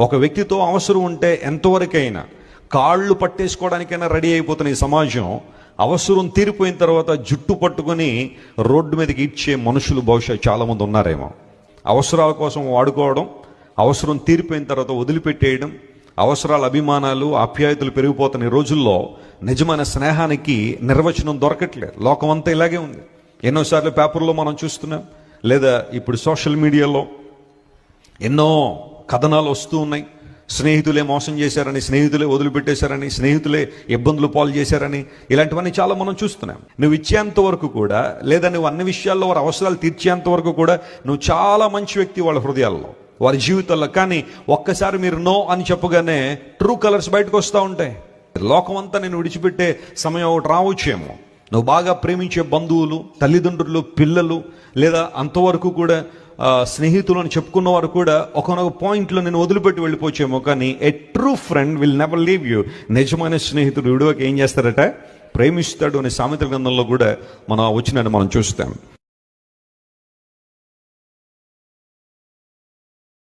ఒక వ్యక్తితో అవసరం ఉంటే ఎంతవరకైనా కాళ్ళు పట్టేసుకోవడానికైనా రెడీ అయిపోతున్న ఈ సమాజం అవసరం తీరిపోయిన తర్వాత జుట్టు పట్టుకొని రోడ్డు మీదకి ఇచ్చే మనుషులు బహుశా చాలామంది ఉన్నారేమో. అవసరాల కోసం వాడుకోవడం, అవసరం తీరిపోయిన తర్వాత వదిలిపెట్టేయడం, అవసరాల అభిమానాలు ఆప్యాయతలు పెరిగిపోతున్న ఈ రోజుల్లో నిజమైన స్నేహానికి నిర్వచనం దొరకట్లేదు. లోకం అంతా ఇలాగే ఉంది. ఎన్నోసార్లు పేపర్లో మనం చూస్తున్నాం, లేదా ఇప్పుడు సోషల్ మీడియాలో ఎన్నో కథనాలు వస్తూ ఉన్నాయి. స్నేహితులే మోసం చేశారని, స్నేహితులే వదిలిపెట్టేశారని, స్నేహితులే ఇబ్బందులు పాలు చేశారని, ఇలాంటివన్నీ చాలా మనం చూస్తున్నాం. నువ్వు ఇచ్చేంత వరకు కూడా, లేదా నువ్వు అన్ని విషయాల్లో వారి అవసరాలు తీర్చేంత వరకు కూడా నువ్వు చాలా మంచి వ్యక్తి వాళ్ళ హృదయాల్లో, వారి జీవితాల్లో. కానీ ఒక్కసారి మీరు నో అని చెప్పగానే ట్రూ కలర్స్ బయటకు వస్తూ ఉంటాయి. లోకం అంతా నేను విడిచిపెట్టే సమయం ఒకటి రావచ్చేమో. నువ్వు బాగా ప్రేమించే బంధువులు, తల్లిదండ్రులు, పిల్లలు, లేదా అంతవరకు కూడా స్నేహితులు అని చెప్పుకున్న వారు కూడా ఒకనొక పాయింట్లో నేను వదిలిపెట్టి వెళ్ళిపోవచ్చేమో. కానీ ఏ true friend will never leave you. నిజమైన స్నేహితుడు విడువకి ఏం చేస్తారట? ప్రేమిస్తాడు అనే సామెతల గ్రంథంలో కూడా మనం వచ్చినట్టు మనం చూస్తాం.